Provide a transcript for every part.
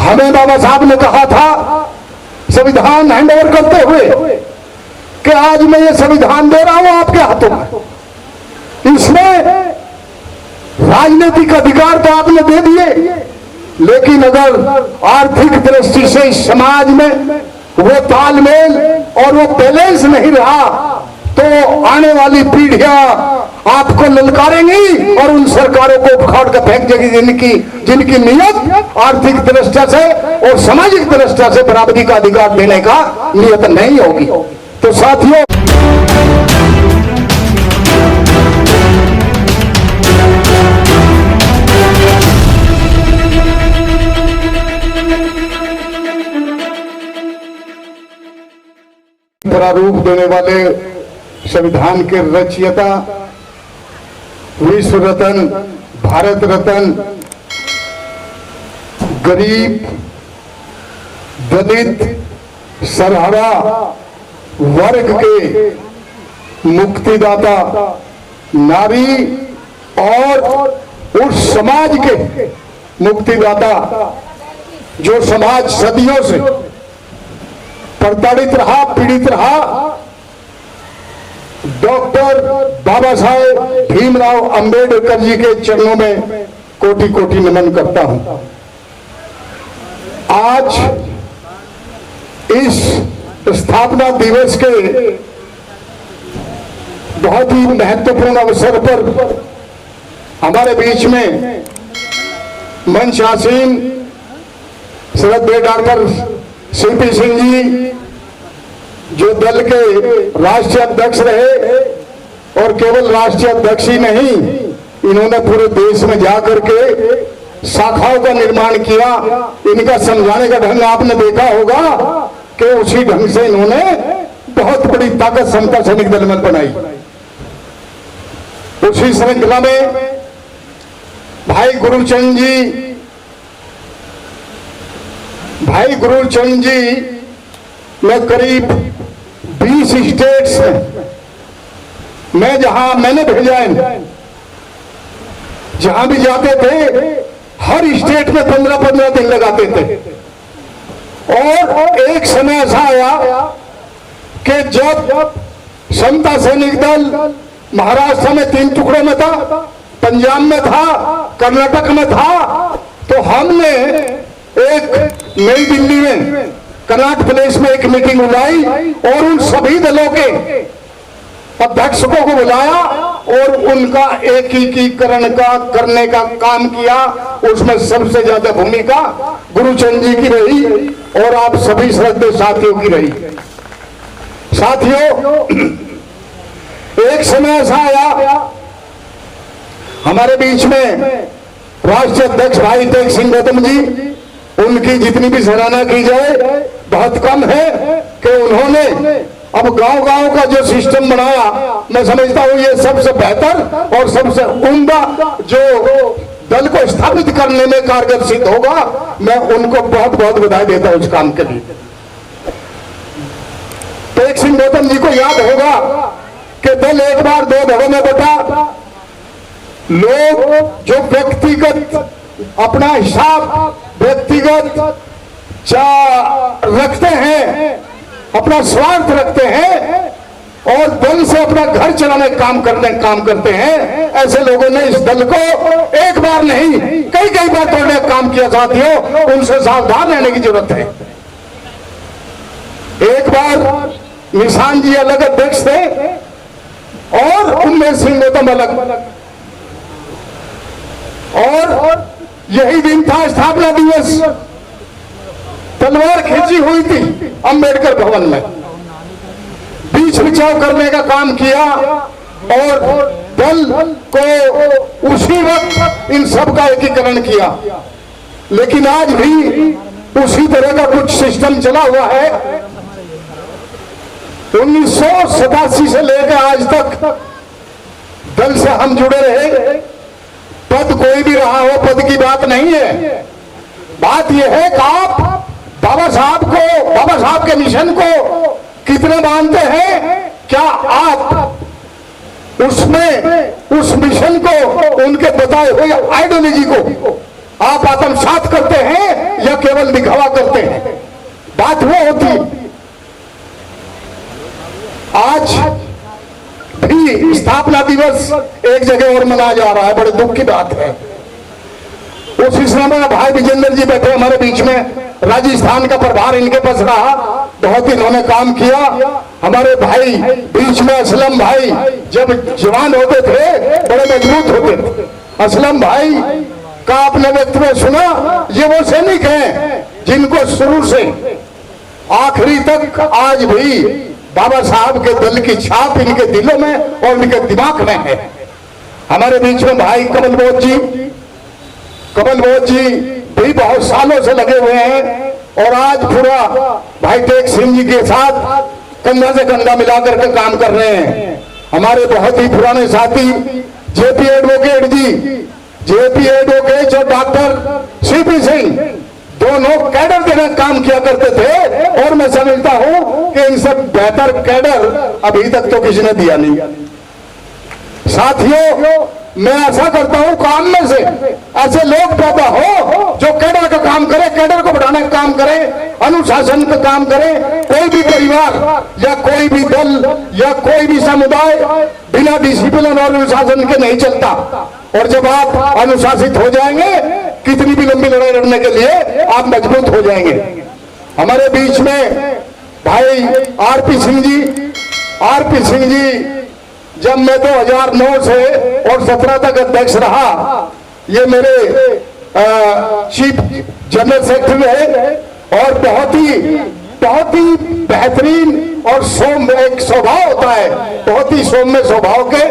हमें बाबा साहब ने कहा था संविधान हैंड ओवर करते हुए कि आज मैं ये संविधान दे रहा हूं आपके हाथों में। इसमें राजनीतिक अधिकार तो आपने दे दिए, लेकिन अगर आर्थिक दृष्टि से इस समाज में वो तालमेल और वो बैलेंस नहीं रहा तो आने वाली पीढ़ियां आपको ललकारेंगी और उन सरकारों को उखाड़ कर फेंक देगी जिनकी नियत आर्थिक दृष्टि से और सामाजिक दृष्टि से बराबरी का अधिकार देने का नियत नहीं होगी। तो साथियों, प्रारूप देने वाले संविधान के रचयिता, विश्व रत्न, भारत रत्न, गरीब, दलित, सरहरा वर्ग के मुक्तिदाता, नारी और उस समाज के मुक्तिदाता जो समाज सदियों से प्रताड़ित रहा, पीड़ित रहा, डॉक्टर बाबा साहेब भीमराव अंबेडकर जी के चरणों में कोटि कोटि नमन करता हूं। आज इस स्थापना दिवस के बहुत ही महत्वपूर्ण अवसर पर हमारे बीच में मंच आसीन श्रद्धेय डॉक्टर सीपी सिंह जी, जो दल के राष्ट्रीय अध्यक्ष रहे और केवल राष्ट्रीय अध्यक्ष ही नहीं, इन्होंने पूरे देश में जाकर के शाखाओं का निर्माण किया। इनका समझाने का ढंग आपने देखा होगा कि उसी ढंग से इन्होंने बहुत बड़ी ताकत समता सैनिक दल में बनाई। उसी श्रृंखला में भाई गुरुचंद जी में करीब 20 स्टेट्स हैं। मैंने भेजा है, जहां भी जाते थे हर स्टेट में 15-15 दिन लगाते थे। और एक समय ऐसा आया कि जब समता सैनिक दल महाराष्ट्र में 3 टुकड़ों में था, पंजाब में था, कर्नाटक में था, तो हमने एक नई दिल्ली में कनॉट प्लेस में एक मीटिंग बुलाई और उन सभी दलों के अध्यक्षों को बुलाया और उनका एकीकरण का करने का काम किया। उसमें सबसे ज्यादा भूमिका गुरुचंद जी की रही और आप सभी श्रद्धेय साथियों की रही। साथियों, एक समय ऐसा आया हमारे बीच में राष्ट्रीय अध्यक्ष भाई तेज सिंह गौतम जी, उनकी जितनी भी सराहना की जाए बहुत कम है कि उन्होंने अब गांव-गांव का जो सिस्टम बनाया, मैं समझता हूं ये सबसे बेहतर और सबसे उम्दा जो दल को स्थापित करने में कारगर सिद्ध होगा। मैं उनको बहुत बहुत बधाई देता हूं उस काम के लिए। तेज सिंह गौतम जी को याद होगा कि दल एक बार 2 भागों में बटा। लोग जो व्यक्तिगत अपना हिसाब व्यक्तिगत रखते हैं, अपना स्वार्थ रखते हैं और दल से अपना घर चलाने काम करते हैं, ऐसे लोगों ने इस दल को एक बार नहीं कई बार तोड़ने का काम किया। साथियों, उनसे सावधान रहने की जरूरत है। एक बार निशान जी अलग अध्यक्ष थे और उमेश सिंह गौतम अलग, और यही दिन था स्थापना दिवस। तलवार खींची हुई थी अंबेडकर भवन में, बीच बचाव करने का काम किया और दल को उसी वक्त इन सब का एकीकरण किया। लेकिन आज भी उसी तरह का कुछ सिस्टम चला हुआ है। 1987 से लेकर आज तक दल से हम जुड़े रहे। पद कोई भी रहा हो, पद की बात नहीं है। बात यह है कि आप बाबा साहब के मिशन को कितने मानते हैं? क्या आप उसमें उस मिशन को, उनके बताए हुए आइडियोलॉजी को आप आत्मसात करते हैं या केवल दिखावा करते हैं। बात वो होती, आज भी स्थापना दिवस एक जगह और मनाया जा रहा है, बड़े दुख की बात है। उस सिलसिले में भाई विजेंद्र जी बैठे हमारे बीच में, राजस्थान का प्रभार इनके पास रहा, बहुत इन्होंने काम किया। हमारे भाई बीच में असलम भाई जब जवान होते थे बड़े मजबूत होते थे। असलम भाई का आपने व्यक्तित्व सुना, ये वो सैनिक हैं जिनको शुरू से आखिरी तक आज भी बाबा साहब के दल की छाप इनके दिलों में और इनके दिमाग में है। हमारे बीच में भाई कमल बोध जी भी बहुत सालों से लगे हुए हैं और आज पूरा भाई टेक सिंह जी के साथ कंधा से कंधा मिलाकर के काम कर रहे हैं। हमारे बहुत ही पुराने साथी जेपी एडवोकेट और डॉक्टर सीपी सिंह दोनों कैडर देने काम किया करते थे और मैं समझता हूं कि इनसे बेहतर कैडर अभी तक तो किसी ने दिया नहीं। साथियों, मैं ऐसा करता हूं काम में से ऐसे लोग पैदा हो जो कैडर का काम करे, कैडर को बढ़ाने का काम करे, अनुशासन का काम करे। कोई भी परिवार या कोई भी दल या कोई भी समुदाय बिना डिसिप्लिन और अनुशासन के नहीं चलता। और जब आप अनुशासित हो जाएंगे, कितनी भी लंबी लड़ाई लड़ने के लिए आप मजबूत हो जाएंगे। हमारे बीच में भाई आरपी सिंह जी जब मैं 2009 से और 17 तक अध्यक्ष रहा, ये मेरे चीफ जनरल सेक्रेटरी है और बहुत ही बेहतरीन और सौम्य एक स्वभाव होता है, बहुत ही सौम्य स्वभाव के,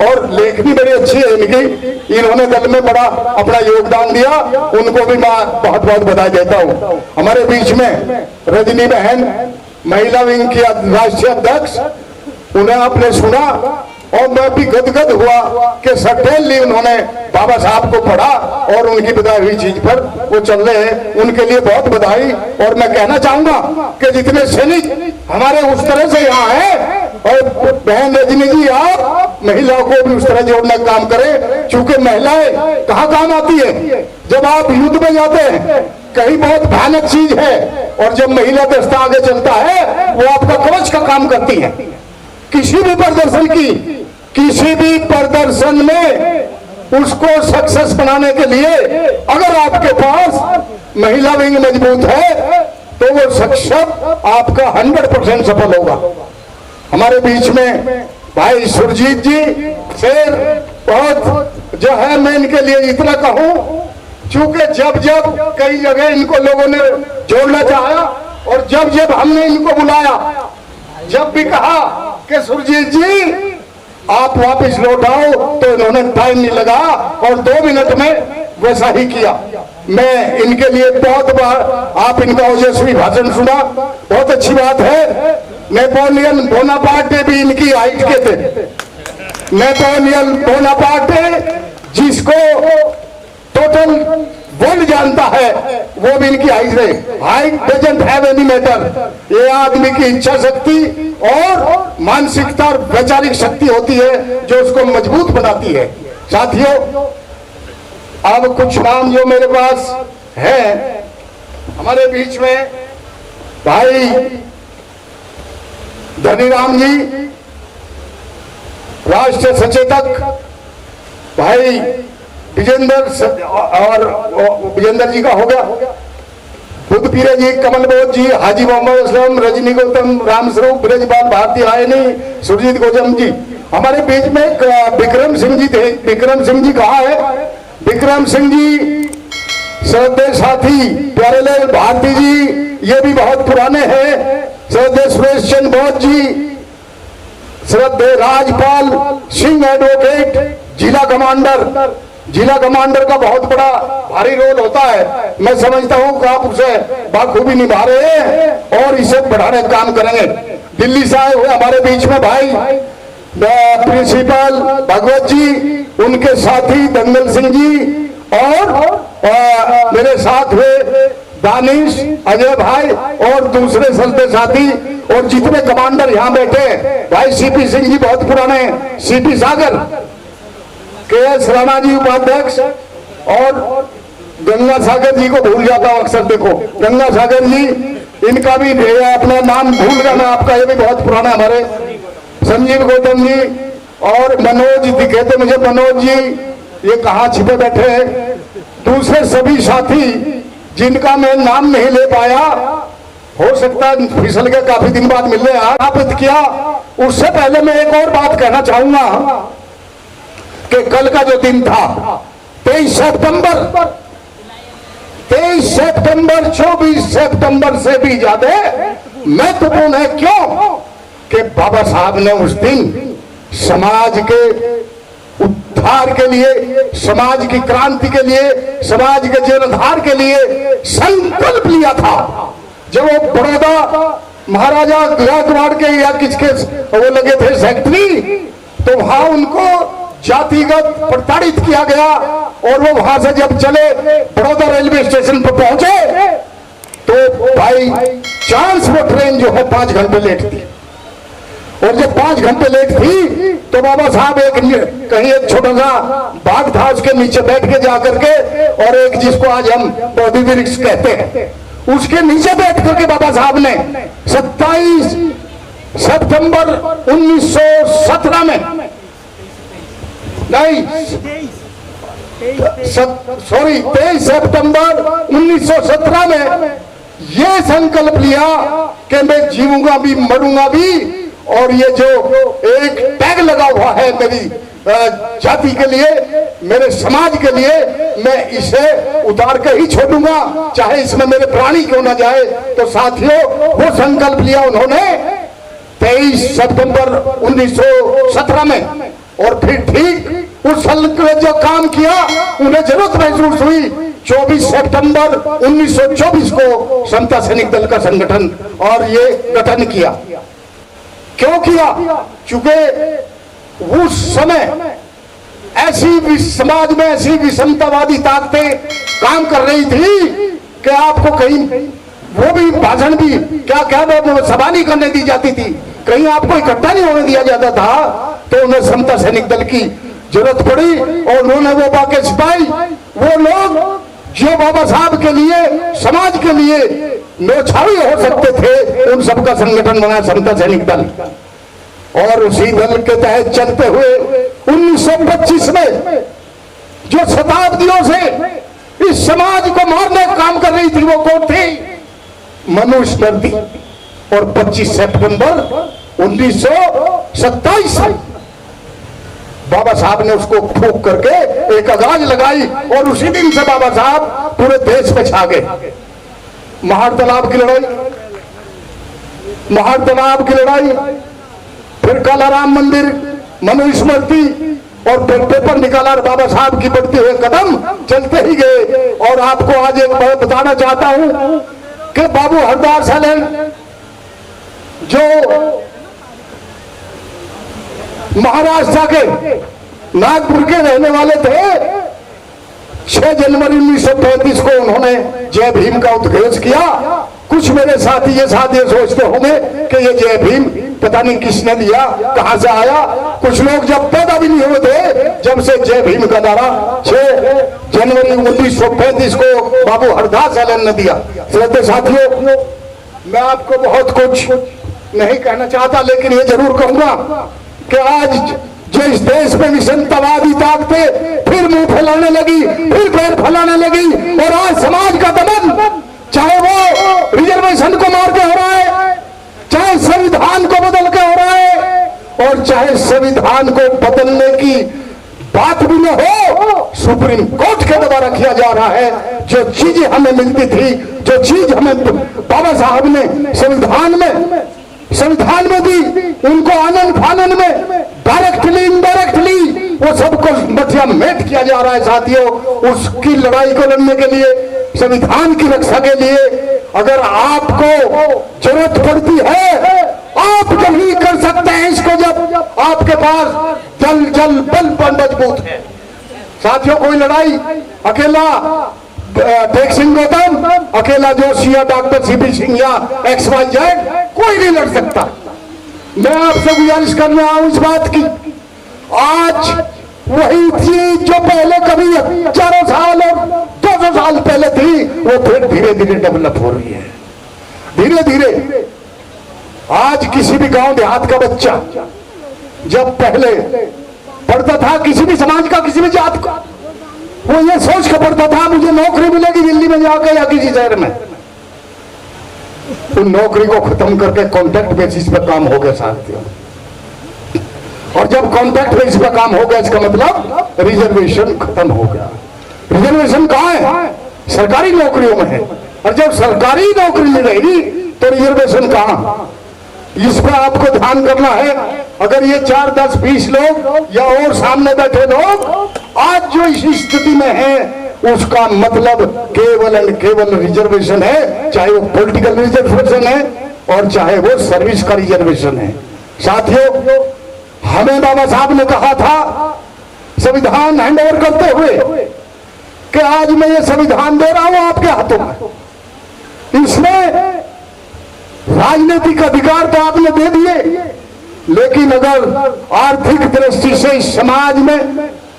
और लेखनी बड़ी अच्छी है इनकी। इन्होंने दल में बड़ा अपना योगदान दिया, उनको भी मैं बहुत बहुत बधाई देता हूँ। हमारे बीच में रजनी बहन महिला विंग की राष्ट्रीय अध्यक्ष, उन्हें आपने सुना और मैं भी गदगद हुआ कि सटेनली उन्होंने बाबा साहब को पढ़ा और उनकी बताई हुई चीज पर वो चल रहे हैं, उनके लिए बहुत बधाई। और मैं कहना चाहूंगा कि जितने सैनिक हमारे उस तरह से यहाँ हैं, और बहन रजनी जी आप महिलाओं को भी उस तरह जोड़ने का काम करें, क्योंकि महिलाएं कहाँ काम आती है। जब आप युद्ध में जाते हैं कहीं बहुत भयानक चीज है, और जब महिला दस्ता आगे चलता है वो आपका कवच का काम करती है। किसी भी प्रदर्शन में उसको सक्सेस बनाने के लिए अगर आपके पास महिला विंग मजबूत है तो वो सक्षम आपका 100% सफल होगा। हमारे बीच में भाई सुरजीत जी फिर बहुत जो है, मैं इनके लिए इतना कहूं, चूंकि जब कई जगह इनको लोगों ने जोड़ना चाहा और जब हमने इनको बुलाया, जब भी कहा कि सुरजीत जी आप वापस लौट आओ, तो इन्होंने टाइम नहीं लगा और 2 मिनट में वैसा ही किया। मैं इनके लिए बहुत बार आप इनका ओजस्वी भाषण सुना, बहुत अच्छी बात है। नेपोलियन बोनापार्टे भी इनकी हाइट के थे। नेपोलियन बोनापार्टे जिसको टोटल वर्ल्ड जानता है वो भी इनकी height doesn't have any matter. ये आदमी की इच्छा शक्ति और मानसिकता और वैचारिक शक्ति होती है जो उसको मजबूत बनाती है। साथियों, अब कुछ नाम जो मेरे पास है हमारे बीच में, भाई धनीराम जी राष्ट्रीय सचेतक, भाई विजेंद्र और विजेंद्र जी का हो गया, बुद्ध पीरे जी, कमल बोध जी, हाजी मोहम्मद असलम, रजनी गौतम, रामस्वरूप, ब्रजपाल भारती आयनी, सुरजीत गौतम जी। हमारे बीच में विक्रम सिंह जी थे। विक्रम सिंह जी कहाँ है? विक्रम सिंह जी श्रद्धेय साथी प्यारेलाल भारती जी, ये भी बहुत पुराने हैं। श्रद्धेय सुरेश चंद्र बोध जी, श्रद्धेय राजपाल सिंह एडवोकेट, जिला कमांडर का बहुत बड़ा भारी रोल होता है। मैं समझता हूं कि आप उसे बाखूबी निभा रहे हैं और इसे बढ़ाने का काम करेंगे। दिल्ली से आए हुए हमारे बीच में भाई प्रिंसिपल भगवत जी, उनके साथी दंगल सिंह जी और मेरे साथ हुए दानिश, अजय भाई और दूसरे सलते साथी और जितने कमांडर यहाँ बैठे, भाई सीपी सिंह जी बहुत पुराने, सीपी सागर, के एस राणा जी उपाध्यक्ष और गंगा सागर जी को भूल जाता हूं अक्सर। देखो गंगा सागर जी, इनका भी अपना नाम भूल गया मैं आपका, ये भी बहुत पुराना हमारे संजीव गौतम जी और मनोज दिखे थे मुझे, मनोज जी ये कहाँ छिपे बैठे हैं। दूसरे सभी साथी जिनका मैं नाम नहीं ले पाया, हो सकता है फिसल के काफी दिन बाद मिलने स्थापित किया। उससे पहले मैं एक और बात कहना चाहूंगा कि कल का जो दिन था 23 सितंबर 24 सितंबर से भी ज्यादा महत्वपूर्ण है। क्यों? कि बाबा साहब ने उस दिन समाज के उद्धार के लिए, समाज की क्रांति के लिए, समाज के जीर्णोद्धार के लिए संकल्प लिया था। जब वो बड़ौदा महाराजा गायकवाड़ के या किसके वो लगे थे सेक्रेटरी, तो वहां उनको जातिगत प्रताड़ित किया गया और वो वहां से जब चले बड़ौदा रेलवे स्टेशन पर पहुंचे तो भाई चांस वो ट्रेन जो है 5 घंटे लेट थी। और जब 5 घंटे लेट थी तो बाबा साहब कहीं एक छोटा सा बाग था उसके नीचे बैठ के जाकर के, और एक जिसको आज हम बोधि वृक्ष कहते हैं उसके नीचे बैठ करके बाबा साहब ने 27 सितंबर 1917 में नहीं 23 सितंबर 1917 में ये संकल्प लिया कि मैं जीऊंगा भी मरूंगा भी, और ये जो एक टैग लगा हुआ है मेरी जाति के लिए, मेरे समाज के लिए, मैं इसे उतार के ही छोड़ूंगा चाहे इसमें मेरे प्राणी क्यों ना जाए। तो साथियों वो संकल्प लिया उन्होंने 23 सितंबर 1917 में, और फिर ठीक उस संकल्प जो काम किया उन्हें जरूरत महसूस हुई 24 सितंबर 1924 को समता सैनिक दल का संगठन और ये गठन किया। क्यों किया? चूंकि उस समय ऐसी समाज में ऐसी विषमतावादी ताकतें काम कर रही थी कि आपको कहीं वो भी भाषण भी क्या सभा नहीं करने दी जाती थी, कहीं आपको इकट्ठा नहीं होने दिया जाता था। तो उन्हें समता सैनिक दल की जरूरत पड़ी और उन्होंने वो बातें सिपाही, वो लोग जो बाबा साहब के लिए, समाज के लिए नौछावी हो सकते थे, उन सबका संगठन बना समता सैनिक दल। और उसी दल के तहत चलते हुए 1925 में जो शताब्दियों से इस समाज को मारने का काम कर रही थी वो कौन थी? मनुस्मृति। और 25 सितंबर 1927 बाबा साहब ने उसको फूंक करके एक आगाज लगाई और उसी दिन से बाबा साहब पूरे देश में छा गए। महार तालाब की लड़ाई, फिर कालाराम मंदिर, मनुस्मृति, और फिर पेपर निकाला बाबा साहब की बढ़ते हुए कदम चलते ही गए। और आपको आज एक बात बताना चाहता हूं कि बाबू हरदास सैलन जो महाराष्ट्र के नागपुर के रहने वाले थे, 6 जनवरी 1935 को उन्होंने जय भीम का उद्घोष किया। कुछ मेरे साथी ये सोचते होंगे कि ये जय भीम पता नहीं किसने दिया, कहां से आया। कुछ लोग जब पैदा भी नहीं हुए थे जब से जय भीम का नारा 6 जनवरी 1935 को बाबू हरदास सैलन ने दिया। श्रद्धेय साथियों, मैं आपको बहुत कुछ नहीं कहना चाहता, लेकिन ये जरूर कहूंगा कि आज जो इस देश में विषमतावादी ताकतें फिर मुंह फैलाने लगी, फिर पैर फैलाने लगी, और आज समाज का दमन, चाहे वो रिजर्वेशन को मार के हो रहा है, चाहे संविधान को बदल के हो रहा है, और चाहे संविधान को बदलने की बात भी न हो, सुप्रीम कोर्ट के द्वारा किया जा रहा है। जो चीजें हमें मिलती थी, जो चीज हमें बाबा साहब ने संविधान में दी, उनको आनंद फानन में डायरेक्टली इनडायरेक्टली वो सबको मटिया मेट किया जा रहा है। साथियों, उसकी लड़ाई को लड़ने के लिए, संविधान की रक्षा के लिए अगर आपको जरूरत पड़ती है, आप कभी कर सकते हैं इसको जब आपके पास जल बल पर मजबूत है। साथियों, कोई लड़ाई अकेला टेक सिंह गौतम, अकेला जोशी या डॉक्टर सीपी सिंह या XYZ कोई नहीं लड़ सकता। मैं आपसे गुजारिश करने आया हूं इस बात की, आज वही थी जो पहले कभी 4 साल और 2 200 साल पहले थी वो फिर धीरे धीरे डेवलप हो रही है। धीरे धीरे आज किसी भी गांव देहात का बच्चा जब पहले पढ़ता था, किसी भी समाज का, किसी भी जात का, वो ये सोच कर पढ़ता था मुझे नौकरी मिलेगी दिल्ली में जाकर या किसी शहर में। उन नौकरी को खत्म करके कॉन्ट्रैक्ट बेसिस पर काम हो गया साथियों। और जब कॉन्ट्रैक्ट बेसिस पर काम हो गया इसका मतलब रिजर्वेशन खत्म हो गया। रिजर्वेशन कहाँ है? सरकारी नौकरियों में है। और जब सरकारी नौकरी नहीं रहेगी तो रिजर्वेशन कहाँ? इस पर आपको ध्यान करना है। अगर ये 4, 10, 20 लोग या और सामने बैठे लोग आज जो इस स्थिति में है उसका मतलब केवल एंड केवल रिजर्वेशन है, चाहे वो पॉलिटिकल रिजर्वेशन है और चाहे वो सर्विस का रिजर्वेशन है। साथियों, हमें बाबा साहब ने कहा था संविधान हैंड ओवर करते हुए कि आज मैं ये संविधान दे रहा हूं आपके हाथों में। इसमें राजनीतिक अधिकार तो आपने दे दिए, लेकिन अगर आर्थिक दृष्टि से इस समाज में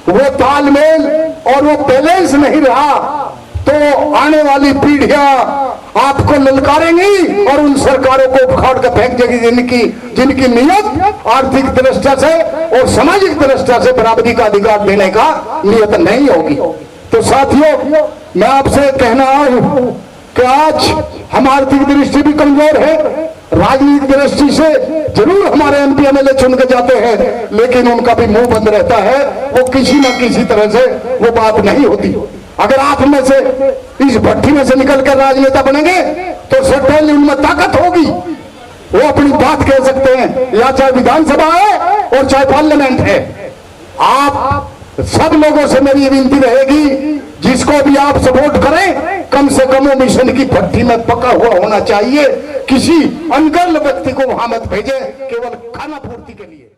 वो तालमेल और वो बैलेंस नहीं रहा तो आने वाली पीढ़ियां आपको ललकारेंगी और उन सरकारों को उखाड़ कर फेंक देगी जिनकी नियत आर्थिक दृष्टि से और सामाजिक दृष्टि से बराबरी का अधिकार देने का नियत नहीं होगी। तो साथियों, मैं आपसे कहना हूं कि आज हम आर्थिक दृष्टि भी कमजोर है, राजनीतिक दृष्टि से जरूर हमारे एमपी एमएलए चुन के जाते हैं, लेकिन उनका भी मुंह बंद रहता है। वो किसी न किसी तरह से वो बात नहीं होती। अगर आप में से इस भट्टी में से निकल कर राजनेता बनेंगे तो सर्टेनली उनमें ताकत होगी, वो अपनी बात कह सकते हैं, या चाहे विधानसभा है और चाहे पार्लियामेंट है। आप सब लोगों से मेरी विनती रहेगी, जिसको भी आप सपोर्ट करें कम से कम वो मिशन की भट्टी में पका हुआ होना चाहिए। किसी अनगढ़ व्यक्ति को वहां मत भेजें केवल खाना पूर्ति के लिए।